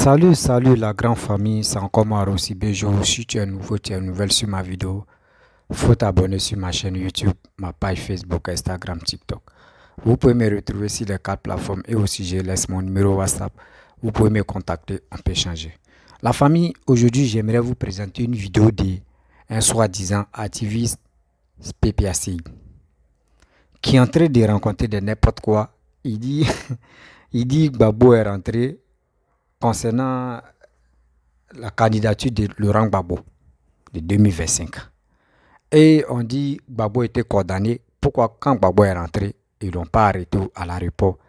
Salut la grande famille, c'est encore moi Rossi Bejo. Si tu es nouveau, tu es nouvelle sur ma vidéo, faut t'abonner sur ma chaîne YouTube, ma page Facebook, Instagram, TikTok. Vous pouvez me retrouver sur les quatre plateformes et aussi je laisse mon numéro WhatsApp. Vous pouvez me contacter, on peut échanger. La famille, aujourd'hui j'aimerais vous présenter une vidéo d'un soi-disant activiste PPACI qui est en train de rencontrer de n'importe quoi. Il dit, il dit que Babo est rentré concernant la candidature de Laurent Gbagbo de 2025. Et on dit que Gbagbo était condamné. Pourquoi quand Gbagbo est rentré, ils l'ont pas arrêté à l'aéroport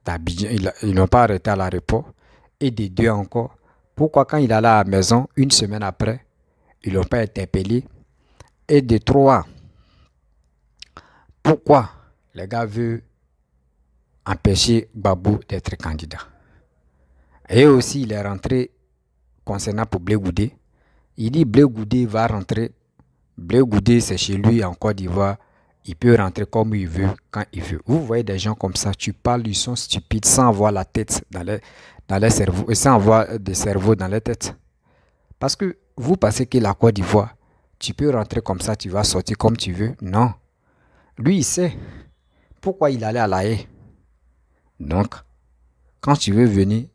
d'Abidjan, ils l'ont pas arrêté à l'aéroport. Et de deux encore, pourquoi quand il allait à la maison, une semaine après, ils l'ont pas interpellé. Et de trois, pourquoi les gars veulent empêcher Gbagbo d'être candidat. Et aussi, il est rentré concernant pour Blé Goudé. Il dit Blé Goudé va rentrer. Blé Goudé, c'est chez lui en Côte d'Ivoire. Il peut rentrer comme il veut, quand il veut. Vous voyez des gens comme ça, tu parles, ils sont stupides sans avoir la tête dans les cerveaux, et sans avoir des cerveaux dans les têtes. Parce que vous pensez que la Côte d'Ivoire, tu peux rentrer comme ça, tu vas sortir comme tu veux. Non. Lui, il sait pourquoi il allait à La Haye. Donc, quand tu veux venir,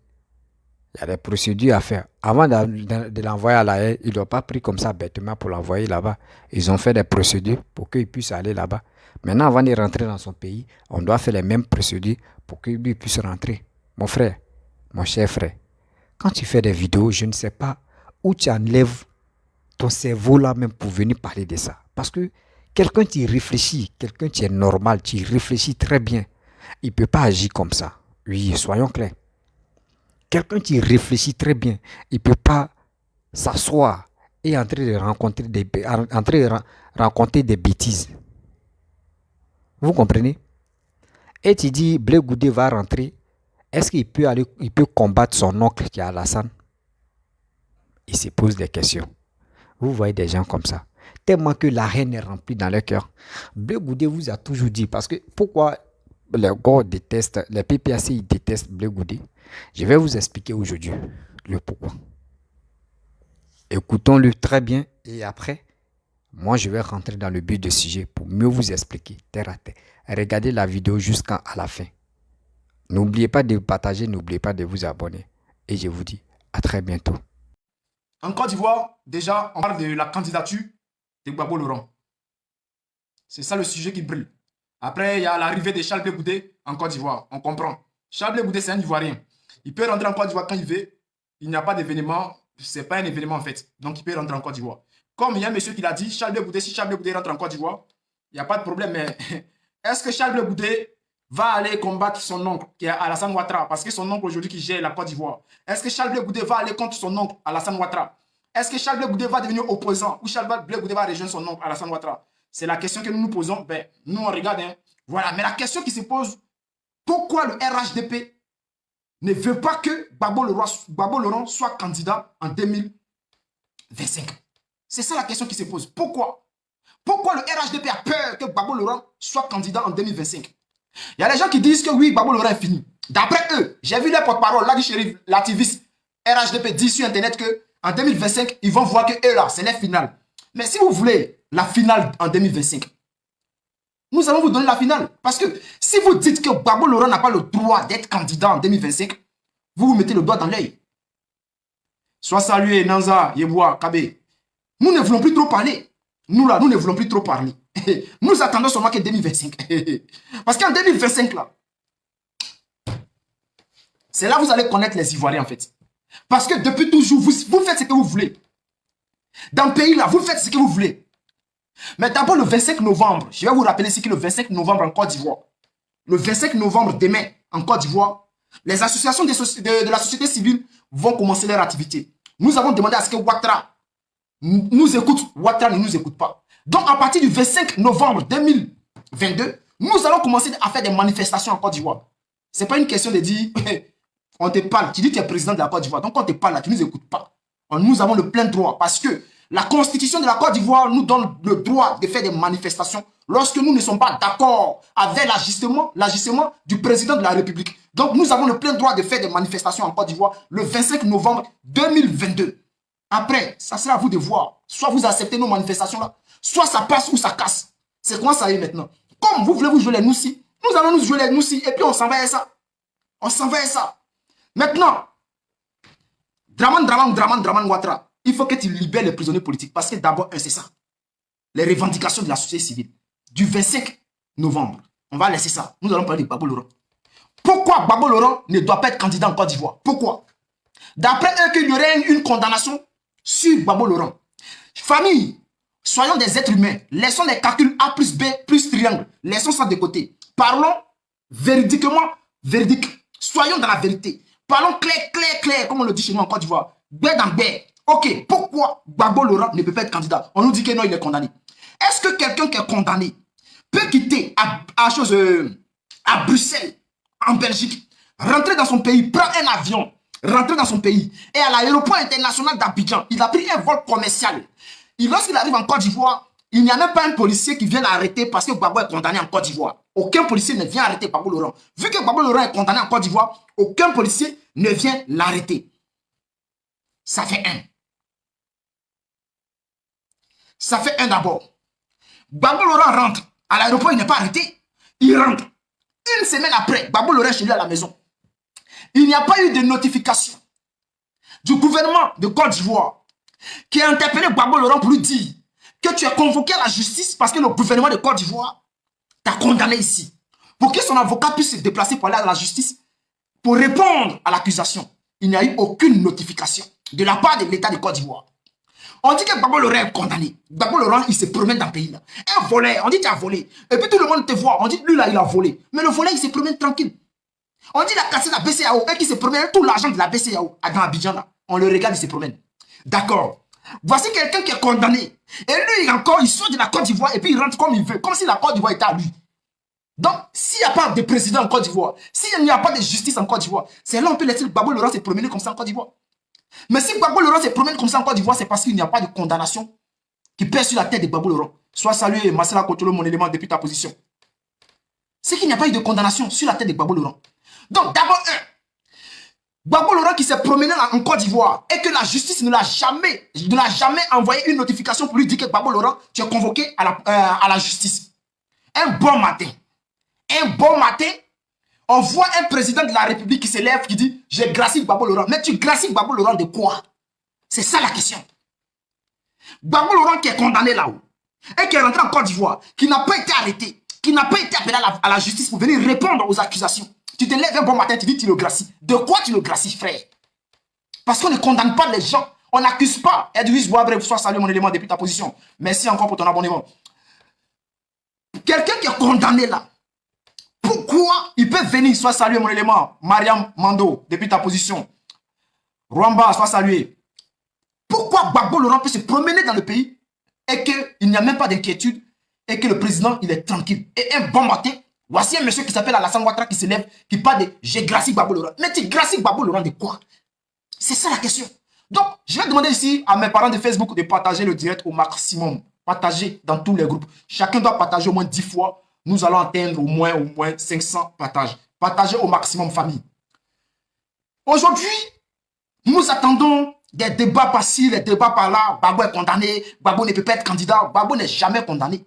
il y a des procédures à faire. Avant de l'envoyer à La Haye, ils ne l'ont pas pris comme ça bêtement pour l'envoyer là-bas. Ils ont fait des procédures pour qu'il puisse aller là-bas. Maintenant, avant de rentrer dans son pays, on doit faire les mêmes procédures pour qu'il puisse rentrer. Mon frère, mon cher frère, quand tu fais des vidéos, je ne sais pas où tu enlèves ton cerveau là même pour venir parler de ça. Parce que quelqu'un qui réfléchit, quelqu'un qui est normal, qui réfléchit très bien, il ne peut pas agir comme ça. Oui, soyons clairs. Quelqu'un qui réfléchit très bien, il ne peut pas s'asseoir et entrer de rencontrer des bêtises. Vous comprenez? Et tu dis, Blé Goudé va rentrer. Est-ce qu'il peut aller, il peut combattre son oncle qui est Alassane? Il se pose des questions. Vous voyez des gens comme ça. Tellement que la haine est remplie dans leur cœur. Blé Goudé vous a toujours dit, parce que pourquoi les gars détestent, les PPAC ils détestent Blé Goudé? Je vais vous expliquer aujourd'hui le pourquoi. Écoutons-le très bien et après, moi je vais rentrer dans le but du sujet pour mieux vous expliquer terre à terre. Regardez la vidéo jusqu'à la fin. N'oubliez pas de partager, n'oubliez pas de vous abonner. Et je vous dis à très bientôt. En Côte d'Ivoire, déjà, on parle de la candidature de Gbagbo Laurent. C'est ça le sujet qui brûle. Après, il y a l'arrivée de Charles Blé Goudé en Côte d'Ivoire. On comprend. Charles Blé Goudé, c'est un Ivoirien. Il peut rentrer en Côte d'Ivoire quand il veut. Il n'y a pas d'événement. Ce n'est pas un événement en fait. Donc, il peut rentrer en Côte d'Ivoire. Comme il y a un monsieur qui l'a dit, Charles Blé Goudé, si Charles Blé Goudé rentre en Côte d'Ivoire, il n'y a pas de problème. Mais est-ce que Charles Blé Goudé va aller combattre son oncle, qui est Alassane Ouattara, parce que son oncle aujourd'hui qui gère la Côte d'Ivoire? Est-ce que Charles Blé Goudé va aller contre son oncle, Alassane Ouattara? Est-ce que Charles Blé Goudé va devenir opposant ou Charles Blé Goudé va rejoindre son oncle, Alassane Ouattara? C'est la question que nous nous posons. Ben, nous, on regarde. Hein. Voilà. Mais la question qui se pose, pourquoi le RHDP ne veut pas que Gbagbo Laurent soit candidat en 2025? C'est ça la question qui se pose. Pourquoi? Pourquoi le RHDP a peur que Gbagbo Laurent soit candidat en 2025? Il y a des gens qui disent que oui, Gbagbo Laurent est fini. D'après eux, j'ai vu les porte-parole, Ladi Chérif, l'activiste RHDP dit sur Internet que en 2025, ils vont voir que eux là, c'est la finale. Mais si vous voulez la finale en 2025, nous allons vous donner la finale. Parce que si vous dites que Gbagbo Laurent n'a pas le droit d'être candidat en 2025, vous vous mettez le doigt dans l'œil. Sois salué, Nanza, Yeboua, Kabé. Nous ne voulons plus trop parler. Nous là, nous ne voulons plus trop parler. Nous attendons seulement que 2025. Parce qu'en 2025 là, c'est là que vous allez connaître les Ivoiriens en fait. Parce que depuis toujours, vous faites ce que vous voulez. Dans le pays là, vous faites ce que vous voulez. Mais d'abord le 25 novembre, je vais vous rappeler ici que le 25 novembre en Côte d'Ivoire, le 25 novembre demain en Côte d'Ivoire, les associations de la société civile vont commencer leur activité. Nous avons demandé à ce que Ouattara nous écoute. Ouattara ne nous écoute pas. Donc à partir du 25 novembre 2022, nous allons commencer à faire des manifestations en Côte d'Ivoire. Ce n'est pas une question de dire, on te parle, tu dis que tu es président de la Côte d'Ivoire, donc on te parle là, tu ne nous écoutes pas. Nous avons le plein droit parce que la constitution de la Côte d'Ivoire nous donne le droit de faire des manifestations lorsque nous ne sommes pas d'accord avec l'agissement du président de la République. Donc nous avons le plein droit de faire des manifestations en Côte d'Ivoire le 25 novembre 2022. Après, ça sera à vous de voir. Soit vous acceptez nos manifestations-là, soit ça passe ou ça casse. C'est quoi ça y est maintenant? Comme vous voulez vous jouer les noussis, nous allons nous jouer les noussis et puis on s'en va à ça. On s'en va à ça. Maintenant, Draman Ouattara, il faut que tu libères les prisonniers politiques parce que d'abord, c'est ça. Les revendications de la société civile du 25 novembre. On va laisser ça. Nous allons parler de Gbagbo Laurent. Pourquoi Gbagbo Laurent ne doit pas être candidat en Côte d'Ivoire? Pourquoi? D'après eux, qu'il y aurait une condamnation sur Gbagbo Laurent. Famille, soyons des êtres humains. Laissons les calculs A plus B plus triangle. Laissons ça de côté. Parlons véridiquement, véridique. Soyons dans la vérité. Parlons clair, comme on le dit chez nous en Côte d'Ivoire. Bé dans bé. Ok, pourquoi Gbagbo Laurent ne peut pas être candidat? On nous dit que non, il est condamné. Est-ce que quelqu'un qui est condamné peut quitter à Bruxelles, en Belgique, rentrer dans son pays, prendre un avion, rentrer dans son pays, et à l'aéroport international d'Abidjan, il a pris un vol commercial. Et lorsqu'il arrive en Côte d'Ivoire, il n'y a même pas un policier qui vient l'arrêter parce que Gbagbo est condamné en Côte d'Ivoire. Aucun policier ne vient arrêter Gbagbo Laurent. Vu que Gbagbo Laurent est condamné en Côte d'Ivoire, aucun policier ne vient l'arrêter. Ça fait un. Ça fait un d'abord. Gbagbo Laurent rentre. À l'aéroport, il n'est pas arrêté. Il rentre. Une semaine après, Gbagbo Laurent est chez lui à la maison. Il n'y a pas eu de notification du gouvernement de Côte d'Ivoire qui a interpellé Gbagbo Laurent pour lui dire que tu es convoqué à la justice parce que le gouvernement de Côte d'Ivoire t'a condamné ici. Pour que son avocat puisse se déplacer pour aller à la justice pour répondre à l'accusation. Il n'y a eu aucune notification de la part de l'État de Côte d'Ivoire. On dit que Gbagbo Laurent est condamné. Gbagbo Laurent, il se promène dans le pays là. Un voleur, on dit qu'il a volé. Et puis tout le monde te voit, on dit lui là, il a volé. Mais le voleur, il se promène tranquille. On dit qu'il a cassé la BCAO et qu'il se promène tout l'argent de la BCAO dans Abidjan là. On le regarde, il se promène. D'accord. Voici quelqu'un qui est condamné. Et lui, encore, il sort de la Côte d'Ivoire et puis il rentre comme il veut, comme si la Côte d'Ivoire était à lui. Donc, s'il n'y a pas de président en Côte d'Ivoire, s'il n'y a pas de justice en Côte d'Ivoire, c'est là on peut laisser Gbagbo Laurent se promener comme ça en Côte d'Ivoire. Mais si Gbagbo Laurent se promène comme ça en Côte d'Ivoire, c'est parce qu'il n'y a pas de condamnation qui pèse sur la tête de Gbagbo Laurent. Sois salué, Marcela Kotolo, mon élément depuis ta position. C'est qu'il n'y a pas eu de condamnation sur la tête de Gbagbo Laurent. Donc, d'abord, Gbagbo Laurent qui s'est promené en Côte d'Ivoire et que la justice ne l'a jamais envoyé une notification pour lui dire que Gbagbo Laurent, tu es convoqué à la justice. Un bon matin, on voit un président de la République qui se lève, qui dit « Je gracie Gbagbo Laurent ». Mais tu gracies Gbagbo Laurent de quoi? C'est ça la question. Gbagbo Laurent qui est condamné là-haut et qui est rentré en Côte d'Ivoire, qui n'a pas été arrêté, qui n'a pas été appelé à la justice pour venir répondre aux accusations. Tu te lèves un bon matin, tu dis tu le gracies. De quoi tu le gracies, frère? Parce qu'on ne condamne pas les gens. On n'accuse pas. Edwige Boisbref, sois salué mon élément depuis ta position. Merci encore pour ton abonnement. Quelqu'un qui est condamné là, pourquoi il peut venir, soit salué mon élément, Mariam Mando, depuis ta position. Rwamba, soit salué. Pourquoi Gbagbo Laurent peut se promener dans le pays et qu'il n'y a même pas d'inquiétude et que le président, il est tranquille. Et un bon matin, voici un monsieur qui s'appelle Alassane Ouattara qui se lève, qui parle de « j'ai gracié Gbagbo Laurent ». Mais tu gracies Gbagbo Laurent de quoi? C'est ça la question. Donc, je vais demander ici à mes parents de Facebook de partager le direct au maximum. Partager dans tous les groupes. Chacun doit partager au moins 10 fois. Nous allons atteindre au moins 500 partages. Partagez au maximum, famille. Aujourd'hui, nous attendons des débats par-ci, des débats par-là. Gbagbo est condamné. Gbagbo ne peut pas être candidat. Gbagbo n'est jamais condamné.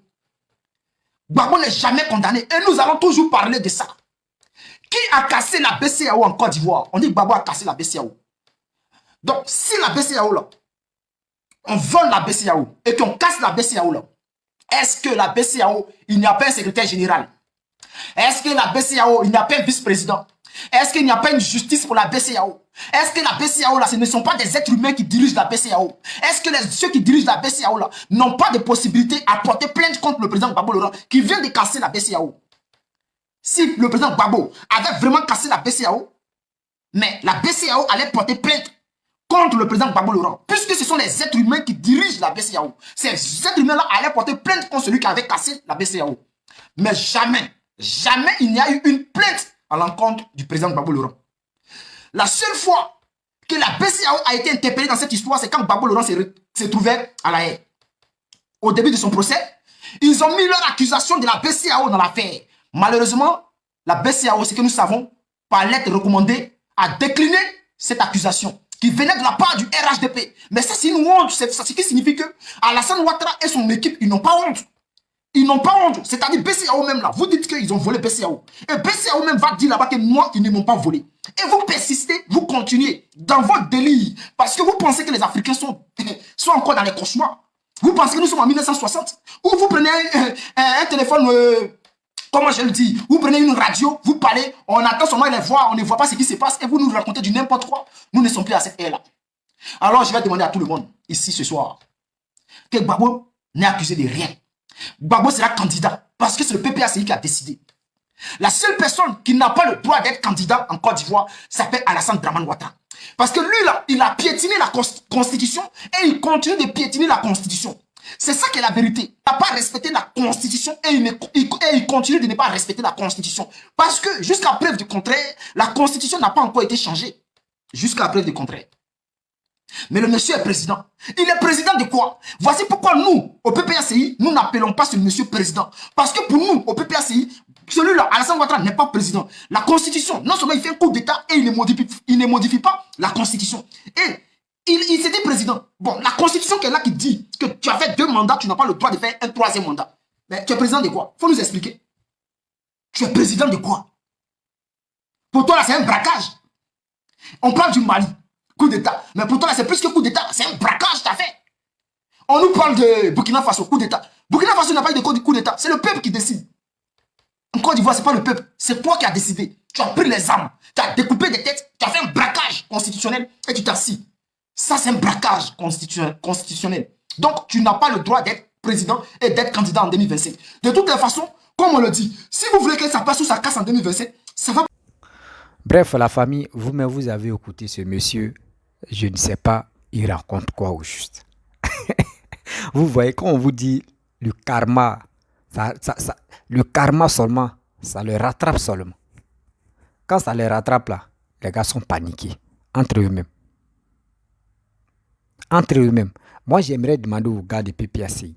Gbagbo n'est jamais condamné. Et nous allons toujours parler de ça. Qui a cassé la BCAO en Côte d'Ivoire? On dit que Gbagbo a cassé la BCAO. Donc, si la BCAO là, on vole la BCAO et qu'on casse la BCAO là, est-ce que la BCAO, il n'y a pas un secrétaire général? Est-ce que la BCAO, il n'y a pas un vice-président? Est-ce qu'il n'y a pas une justice pour la BCAO? Est-ce que la BCAO là, ce ne sont pas des êtres humains qui dirigent la BCAO? Est-ce que ceux qui dirigent la BCAO là n'ont pas de possibilité à porter plainte contre le président Gbagbo Laurent qui vient de casser la BCAO? Si le président Gbagbo avait vraiment cassé la BCAO, mais la BCAO allait porter plainte contre le président Gbagbo Laurent, puisque ce sont les êtres humains qui dirigent la BCAO. Ces êtres humains-là allaient porter plainte contre celui qui avait cassé la BCAO. Mais jamais il n'y a eu une plainte à l'encontre du président Gbagbo Laurent. La seule fois que la BCAO a été interpellée dans cette histoire, c'est quand Gbagbo Laurent s'est trouvé à La Haye. Au début de son procès, Ils ont mis leur accusation de la BCAO dans l'affaire. Malheureusement, la BCAO, c'est que nous savons, par lettre recommandée, a décliné cette accusation qui venait de la part du RHDP. Mais ça, c'est une honte. Ça, ce qui signifie que Alassane Ouattara et son équipe, ils n'ont pas honte. Ils n'ont pas honte. C'est-à-dire BCAO même là. Vous dites qu'ils ont volé BCAO. Et BCAO même va dire là-bas que moi, ils ne m'ont pas volé. Et vous persistez, vous continuez dans votre délire. Parce que vous pensez que les Africains sont encore dans les cauchemars. Vous pensez que nous sommes en 1960. Ou vous prenez un téléphone... comment je le dis, vous prenez une radio, vous parlez, on attend seulement les voix, on ne voit pas ce qui se passe et vous nous racontez du n'importe quoi. Nous ne sommes plus à cette ère-là. Alors je vais demander à tout le monde, ici ce soir, que Gbagbo n'est accusé de rien. Gbagbo sera candidat parce que c'est le PPACI qui a décidé. La seule personne qui n'a pas le droit d'être candidat en Côte d'Ivoire s'appelle Alassane Dramane Ouattara. Parce que lui là, il a piétiné la Constitution et il continue de piétiner la Constitution. C'est ça qui est la vérité. Il n'a pas respecté la Constitution et il continue de ne pas respecter la Constitution. Parce que jusqu'à preuve du contraire, la Constitution n'a pas encore été changée. Jusqu'à preuve du contraire. Mais le monsieur est président. Il est président de quoi? Voici pourquoi nous, au PPACI, nous n'appelons pas ce monsieur président. Parce que pour nous, au PPACI, celui-là, Alassane Ouattara n'est pas président. La Constitution, non seulement il fait un coup d'État et il ne modifie pas la Constitution. Et il s'était président. Bon, la Constitution qui est là qui dit que tu as fait 2 mandats, tu n'as pas le droit de faire un 3e mandat. Mais tu es président de quoi? Il faut nous expliquer. Tu es président de quoi? Pour toi, là, c'est un braquage. On parle du Mali, coup d'État. Mais pour toi, là, c'est plus que coup d'État. C'est un braquage que tu as fait. On nous parle de Burkina Faso, coup d'État. Burkina Faso n'a pas eu de coup d'État. C'est le peuple qui décide. En Côte d'Ivoire, ce n'est pas le peuple. C'est toi qui as décidé. Tu as pris les armes. Tu as découpé des têtes. Tu as fait un braquage constitutionnel et tu t'as assis. Ça, c'est un braquage constitutionnel. Donc, tu n'as pas le droit d'être président et d'être candidat en 2027. De toutes les façons, comme on le dit, si vous voulez que ça passe ou ça casse en 2027, ça va... Bref, la famille, vous-même, vous avez écouté ce monsieur. Je ne sais pas, il raconte quoi au juste. Vous voyez, quand on vous dit le karma, le karma seulement, ça le rattrape seulement. Quand ça les rattrape là, les gars sont paniqués entre eux-mêmes. Entre eux-mêmes. Moi, j'aimerais demander aux gars de PPACI,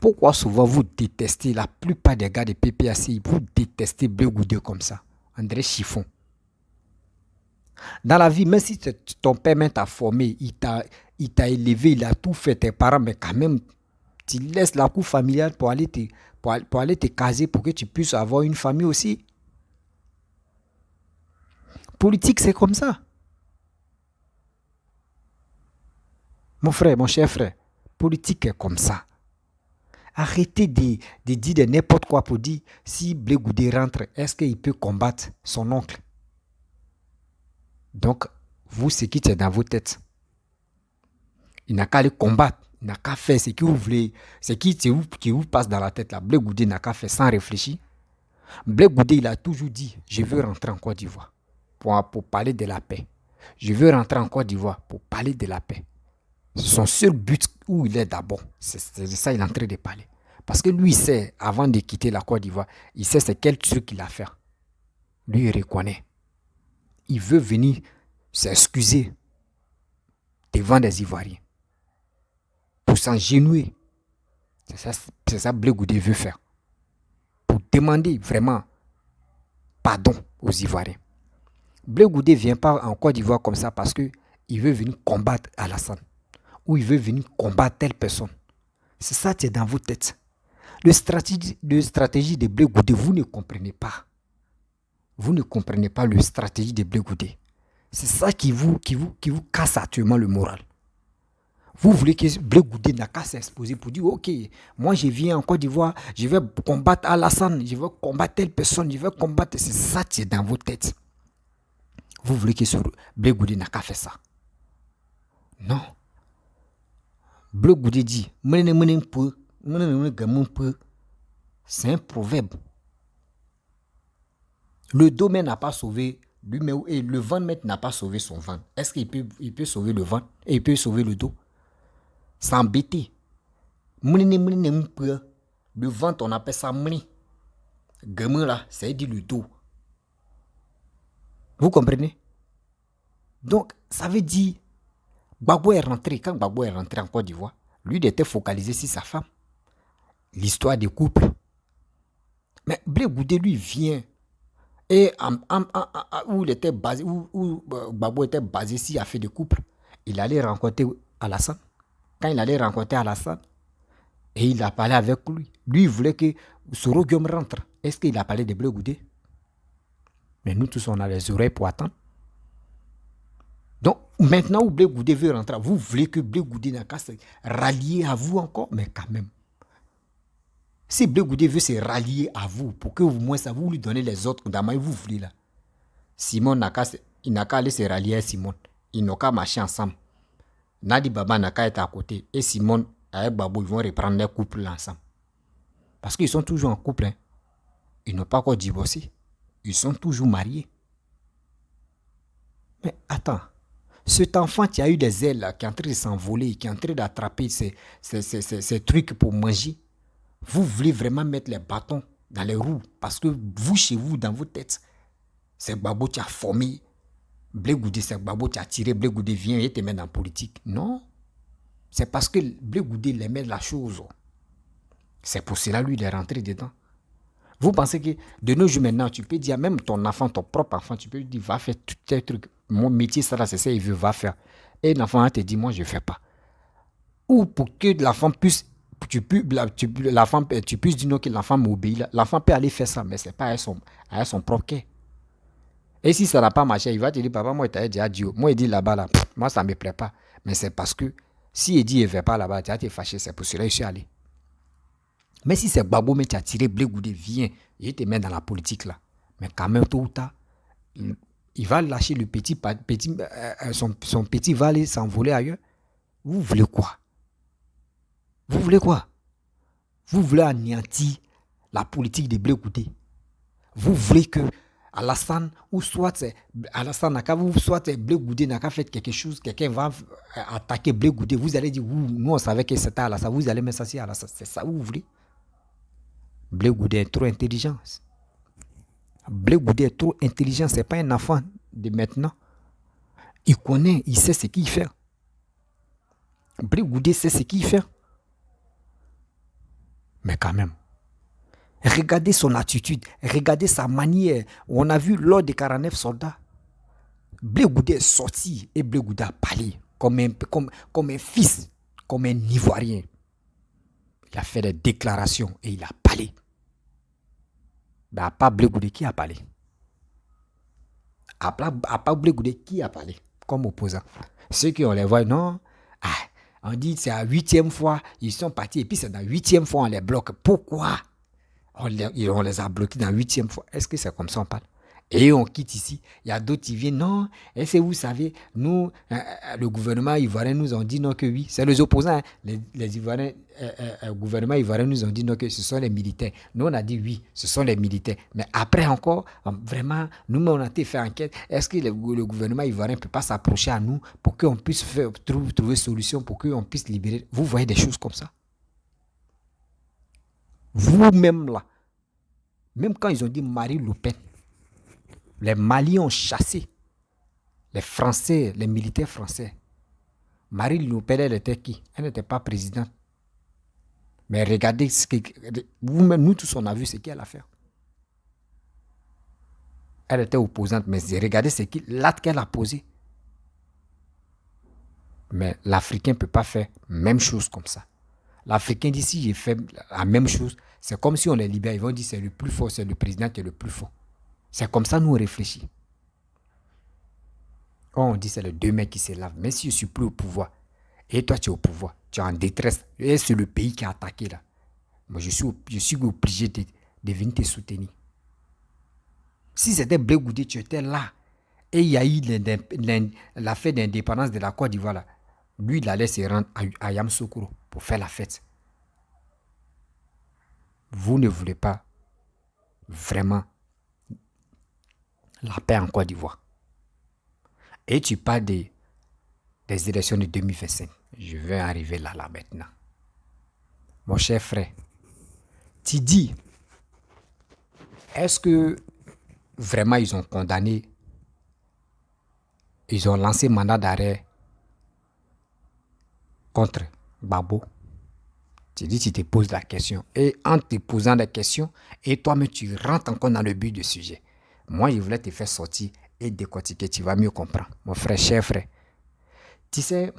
pourquoi souvent vous détestez, la plupart des gars de PPACI, vous détestez Bleu Goudé comme ça, André Chiffon. Dans la vie, même si ton père t'a formé, il t'a élevé, il a tout fait, tes parents, mais quand même, tu laisses la cour familiale pour aller te caser, pour que tu puisses avoir une famille aussi. Politique, c'est comme ça. Mon frère, mon cher frère, politique est comme ça. Arrêtez de dire n'importe quoi pour dire si Blé Goudé rentre, est-ce qu'il peut combattre son oncle? Donc, vous, ce qui est dans vos têtes, il n'a qu'à aller combattre, il n'a qu'à faire ce que vous voulez, ce qui vous passe dans la tête là. Blé Goudé n'a qu'à faire sans réfléchir. Blé Goudé, il a toujours dit, je veux rentrer en Côte d'Ivoire pour parler de la paix. Je veux rentrer en Côte d'Ivoire pour parler de la paix. Son seul but où il est d'abord, c'est de ça qu'il est en train de parler. Parce que lui, il sait, avant de quitter la Côte d'Ivoire, il sait c'est quel truc qu'il a fait. Lui, il reconnaît. Il veut venir s'excuser devant des Ivoiriens. Pour s'engenouiller. C'est ça que Blé Goudé veut faire. Pour demander vraiment pardon aux Ivoiriens. Blé Goudé ne vient pas en Côte d'Ivoire comme ça parce qu'il veut venir combattre Alassane. Ou il veut venir combattre telle personne. C'est ça qui est dans vos têtes. Le stratégie de Blé Goudé, vous ne comprenez pas. Vous ne comprenez pas le stratégie de Blé Goudé. C'est ça qui vous casse actuellement le moral. Vous voulez que Blé Goudé n'a qu'à s'exposer pour dire ok, moi je viens en Côte d'Ivoire, je vais combattre Alassane, je vais combattre telle personne, je vais combattre. C'est ça qui est dans vos têtes. Vous voulez que Blé Goudé n'a qu'à faire ça. Non. Blé Goudé dit c'est un proverbe. Le dos n'a pas sauvé lui-même et le vent n'a pas sauvé son vent. Est-ce qu'il peut sauver le vent et il peut sauver le dos? S'embêter. Le vent, on appelle ça mni. Gamin là, c'est dit le dos. Vous comprenez? Donc, ça veut dire, Gbagbo est rentré. Quand Gbagbo est rentré en Côte d'Ivoire, lui, il était focalisé sur sa femme. l'histoire des couples. Mais Blé Goudé, lui, vient. Et où il était basé, où Gbagbo était basé, s'il a fait des couples, il allait rencontrer Alassane. Quand il allait rencontrer Alassane, et il a parlé avec lui. Lui, il voulait que Soro Guillaume rentre. Est-ce qu'il a parlé de Blé Goudé? Mais nous tous, on a les oreilles pour attendre. Donc, maintenant où Blé Goudé veut rentrer, vous voulez que Blé Goudé n'a qu'à se rallier à vous encore? Mais quand même. Si Blé Goudé veut se rallier à vous, pour que vous, moins ça, vous lui donnez les autres d'Amaï, vous voulez là. Simon n'a qu'à aller se rallier à Simon. Ils n'ont qu'à marcher ensemble. Nadi Baba n'a qu'à être à côté. Et Simon avec Babou, ils vont reprendre leur couple là ensemble. Parce qu'ils sont toujours en couple. Hein. Ils n'ont pas encore divorcé. Ils sont toujours mariés. Mais attends. Cet enfant qui a eu des ailes, là, qui est en train de s'envoler, qui est en train d'attraper ces trucs pour manger, vous voulez vraiment mettre les bâtons dans les roues. Parce que vous, chez vous, dans vos têtes, c'est Gbagbo qui a formé Blé Goudé, c'est Gbagbo qui a tiré Blé Goudé, viens et te met dans la politique. Non. C'est parce que Blé Goudé il aimait la chose. C'est pour cela lui il est rentré dedans. Vous pensez que de nos jours maintenant, tu peux dire même ton enfant, ton propre enfant, tu peux lui dire va faire tous tes trucs. Mon métier, ça là, c'est ça, il veut, va faire. Et l'enfant te dit moi je ne fais pas. Ou pour que l'enfant puisse, tu puisses dire non que l'enfant m'obéit. L'enfant peut aller faire ça, mais ce n'est pas à son propre cœur. Et si ça n'a pas marché, il va te dire papa, moi je t'ai dit adieu. Moi il dit là-bas, là, moi ça ne me plaît pas. Mais c'est parce que si il dit il ne va pas là-bas, tu vas te fâcher, c'est pour cela que je suis allé. Mais si c'est Gbagbo, mais tu as tiré Blé Goudé, viens, il te met dans la politique là. Mais quand même, tôt ou tard, il va lâcher le son petit va aller s'envoler ailleurs. Vous voulez quoi? Vous voulez quoi? Vous voulez anéantir la politique de Blé Goudé. Vous voulez que Alassane, ou soit Alassane Naka, ou soit Blé Goudé n'a qu'à faire quelque chose, quelqu'un va attaquer Blé Goudé. Vous allez dire, nous on savait que c'était Alassane, vous allez mettre ça sur Alassane. C'est ça que vous voulez? Blé Goudé est trop intelligent. Blé Goudé est trop intelligent. Ce n'est pas un enfant de maintenant. Il connaît, il sait ce qu'il fait. Blé Goudé sait ce qu'il fait. Mais quand même, regardez son attitude, regardez sa manière. On a vu lors des 49 soldats. Blé Goudé est sorti et Blé Goudé a parlé comme un fils, comme un Ivoirien. Il a fait des déclarations et il a parlé. Mais à part Blé Goudé, qui a parlé? À part Blé Goudé, qui a parlé comme opposant? Ceux qui on les voit, non. On dit c'est la 8e fois, ils sont partis et puis c'est la 8e fois on les bloque. Pourquoi on les a bloqués dans la 8e fois? Est-ce que c'est comme ça on parle? Et on quitte ici. Il y a d'autres qui viennent. Non, est-ce que vous savez, nous, le gouvernement ivoirien nous ont dit non que oui. C'est les opposants. Les Ivoiriens, le gouvernement ivoirien nous ont dit non que ce sont les militaires. Nous, on a dit oui, ce sont les militaires. Mais après encore, vraiment, nous, on a été fait enquête. Est-ce que le gouvernement ivoirien ne peut pas s'approcher à nous pour qu'on puisse trouver solution, pour qu'on puisse libérer? Vous voyez des choses comme ça? Vous-même là, même quand ils ont dit Marine Le Pen, les Maliens ont chassé les Français, les militaires français. Marine Le Pen, elle était qui? Elle n'était pas présidente. Mais regardez ce que vous-même, nous tous, on a vu ce qu'elle a fait. Elle était opposante, mais regardez l'acte qu'elle a posé. Mais l'Africain ne peut pas faire la même chose comme ça. L'Africain dit si j'ai fait la même chose, c'est comme si on les libère. Ils vont dire c'est le plus fort, c'est le président qui est le plus fort. C'est comme ça nous on réfléchit. On dit c'est les deux mecs qui se lavent. Mais si je suis plus au pouvoir, et toi tu es au pouvoir, tu es en détresse, et c'est le pays qui a attaqué là. Moi je suis obligé de venir te soutenir. Si c'était Blé Goudé, tu étais là, et il y a eu la fête d'indépendance de la Côte d'Ivoire là, lui il allait se rendre à Yamoussoukro pour faire la fête. Vous ne voulez pas vraiment la paix en Côte d'Ivoire. Et tu parles des élections de 2025. Je vais arriver là maintenant. Mon cher frère, tu dis, est-ce que vraiment ils ont condamné, ils ont lancé mandat d'arrêt contre Gbagbo? Tu dis, tu te poses la question. Et en te posant la question, et toi-même, tu rentres encore dans le but du sujet. Moi, je voulais te faire sortir et décortiquer. Tu vas mieux comprendre. Mon frère, cher frère. Tu sais,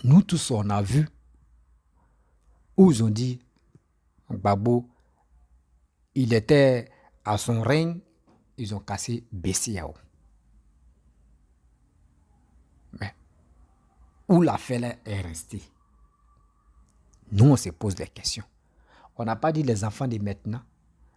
nous tous, on a vu où ils ont dit, Gbagbo, il était à son règne, ils ont cassé BCAO. Mais où l'affaire est restée? Nous, on se pose des questions. On n'a pas dit les enfants de maintenant.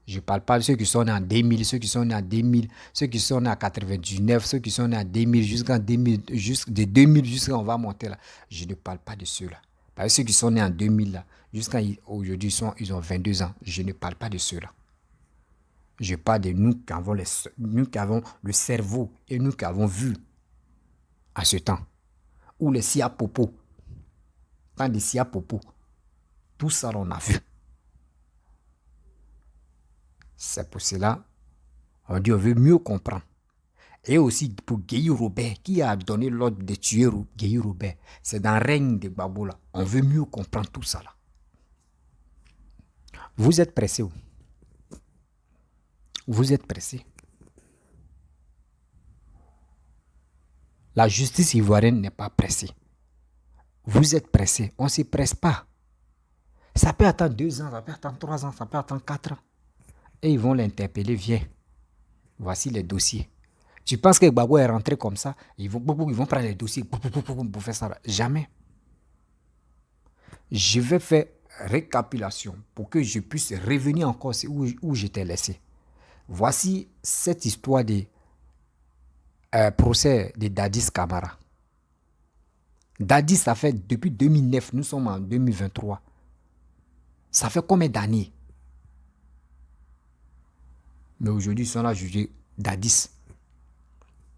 Je ne parle pas de ceux qui sont nés en 2000, ceux qui sont nés en 2000, ceux qui sont nés en 99, ceux qui sont nés en 2000, jusqu'en 2000, de 2000 jusqu'à on va monter là. Je ne parle pas de ceux-là. Parce que ceux qui sont nés en 2000 là, jusqu'à aujourd'hui, ils ont 22 ans. Je ne parle pas de ceux-là. Je parle de nous qui avons le cerveau et nous qui avons vu à ce temps. Ou les Siapopo. Quand des Siapopo. Tout ça, on a vu. C'est pour cela, on dit on veut mieux comprendre. Et aussi pour Guéhi Robert, qui a donné l'ordre de tuer Guéhi Robert. C'est dans le règne de Gbagbo là. On veut mieux comprendre tout ça là. Vous êtes pressé où? Vous êtes pressé. La justice ivoirienne n'est pas pressée. Vous êtes pressé. On ne se presse pas. Ça peut attendre 2 ans, ça peut attendre 3 ans, ça peut attendre 4 ans. Et ils vont l'interpeller, viens. Voici les dossiers. Tu penses que Gbagbo est rentré comme ça? Ils vont prendre les dossiers pour faire ça. Jamais. Je vais faire récapitulation pour que je puisse revenir encore où j'étais laissé. Voici cette histoire de procès de Dadis Camara. Dadis, ça fait depuis 2009, nous sommes en 2023. Ça fait combien d'années? Mais aujourd'hui, ils sont là jugés Dadis.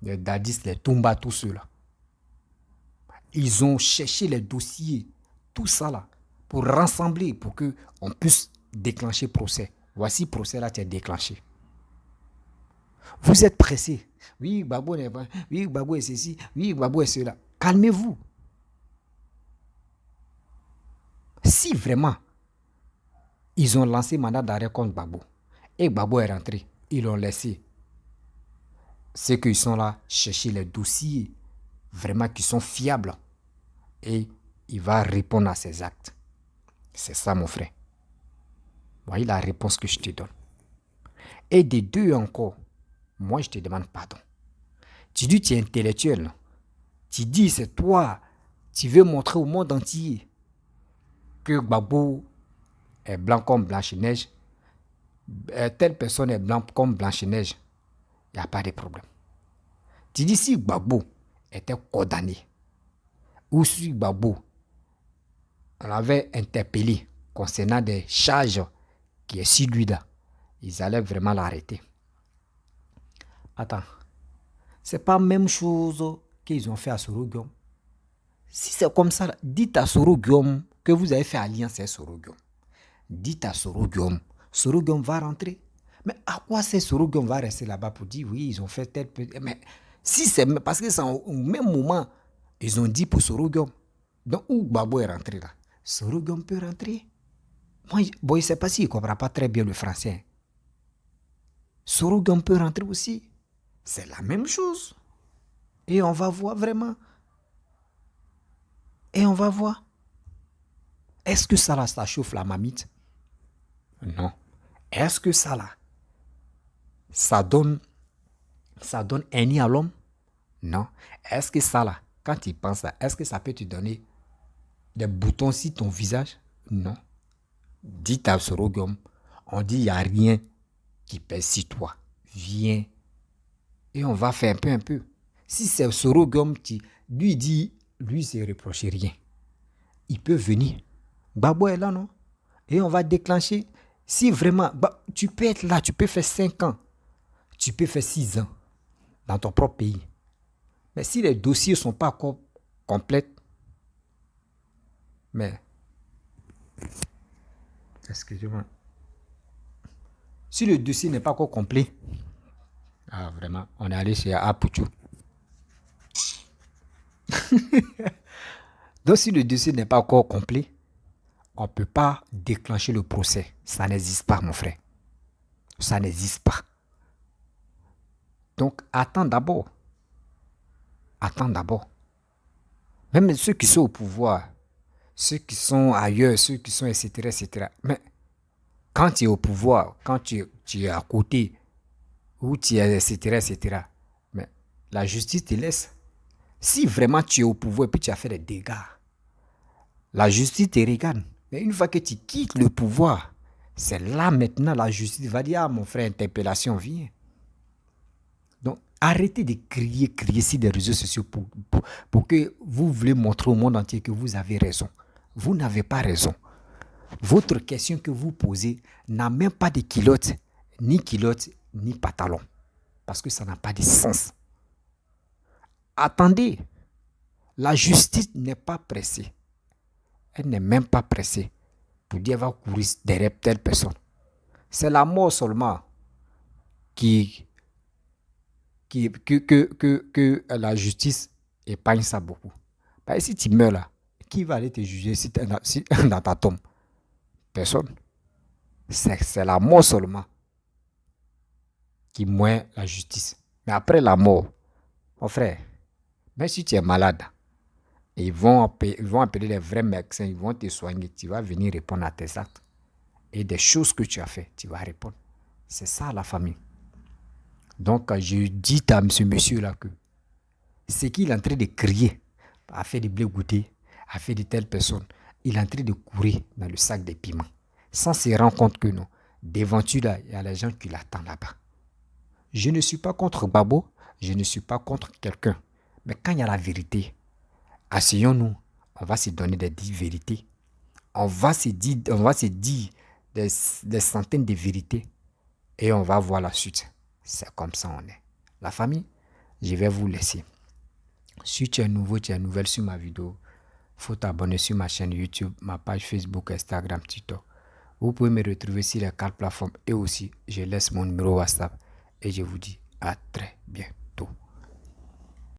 Les Dadis, les Toumba, tous ceux-là. Ils ont cherché les dossiers, tout ça là, pour rassembler, pour qu'on puisse déclencher procès. Voici le procès là qui est déclenché. Vous êtes pressé. Oui, Gbagbo n'est pas. Oui, Gbagbo est ceci. Oui, Gbagbo est cela. Calmez-vous. Si vraiment ils ont lancé mandat d'arrêt contre Gbagbo et Gbagbo est rentré, ils l'ont laissé. C'est qu'ils sont là chercher les dossiers vraiment qui sont fiables et il va répondre à ses actes. C'est ça, mon frère. Voyez la réponse que je te donne. Et des deux encore, moi je te demande pardon. Tu dis tu es intellectuel. Tu dis c'est toi, tu veux montrer au monde entier que Gbagbo est blanc comme Blanche-Neige. Telle personne est blanc comme Blanche-Neige. Il n'y a pas de problème. Tu dis si Gbagbo était condamné ou si Gbagbo on avait interpellé concernant des charges qui est sur lui là, ils allaient vraiment l'arrêter. Attends, c'est pas la même chose qu'ils ont fait à Soro Guillaume. Si c'est comme ça, dites à Soro Guillaume que vous avez fait alliance avec Soro Guillaume. Dites à Soro Guillaume va rentrer. Mais à quoi c'est Soro Guillaume va rester là-bas pour dire oui, ils ont fait tel peu. Mais si c'est parce que c'est au même moment, ils ont dit pour Soro Guillaume. Donc où Gbagbo est rentré là, Soro Guillaume peut rentrer. Moi, bon, je ne sais pas s'il ne comprend pas très bien le français. Soro Guillaume peut rentrer aussi. C'est la même chose. Et on va voir vraiment. Et on va voir. Est-ce que ça là, ça chauffe la mamite? Non. Est-ce que ça là, ça donne un nid à l'homme? Non. Est-ce que ça là, quand tu penses ça, est-ce que ça peut te donner des boutons sur ton visage? Non. Dites à Soro Guillaume, on dit il n'y a rien qui pèse sur toi. Viens. Et on va faire un peu. Si c'est Soro Guillaume qui lui dit, lui ne se reproche rien. Il peut venir. Gbagbo est là, non? Et on va déclencher. Si vraiment, tu peux être là, tu peux faire 5 ans. Tu peux faire 6 ans dans ton propre pays. Mais si les dossiers ne sont pas encore complets, mais, excusez-moi, si le dossier n'est pas encore complet, ah vraiment, on est allé chez Apuchou. Donc si le dossier n'est pas encore complet, on ne peut pas déclencher le procès. Ça n'existe pas, mon frère. Ça n'existe pas. Donc, attends d'abord. Attends d'abord. Même ceux qui sont au pouvoir, ceux qui sont ailleurs, ceux qui sont etc., etc. Mais quand tu es au pouvoir, quand tu es à côté, ou tu es etc., etc., mais la justice te laisse. Si vraiment tu es au pouvoir et puis tu as fait des dégâts, la justice te regarde. Mais une fois que tu quittes le pouvoir, c'est là maintenant la justice va dire, ah mon frère, interpellation vient. Donc arrêtez de crier sur les réseaux sociaux pour que vous voulez montrer au monde entier que vous avez raison. Vous n'avez pas raison. Votre question que vous posez n'a même pas de culotte, ni pantalon. Parce que ça n'a pas de sens. Attendez, la justice n'est pas pressée. Elle n'est même pas pressée pour dire va courir derrière telle personne. C'est la mort seulement que la justice épargne ça beaucoup. Parce que si tu meurs là, qui va aller te juger si dans ta tombe? Personne. C'est la mort seulement qui moins la justice. Mais après la mort, mon frère, même si tu es malade, ils vont appeler les vrais médecins, ils vont te soigner, tu vas venir répondre à tes actes. Et des choses que tu as fait, tu vas répondre. C'est ça la famille. Donc, je dis à ce monsieur-là que ce qu'il est en train de crier, a fait de blé goûté, a fait de telles personnes, il est en train de courir dans le sac des piments. Sans se rendre compte que non, devant lui, là, il y a les gens qui l'attendent là-bas. Je ne suis pas contre Babo, je ne suis pas contre quelqu'un. Mais quand il y a la vérité, asseyons-nous, on va se donner des vérités. On va se dire des centaines de vérités et on va voir la suite. C'est comme ça on est. La famille, je vais vous laisser. Si tu es nouveau, tu es nouvelle sur ma vidéo, il faut t'abonner sur ma chaîne YouTube, ma page Facebook, Instagram, TikTok. Vous pouvez me retrouver sur les 4 plateformes et aussi, je laisse mon numéro WhatsApp et je vous dis à très bientôt.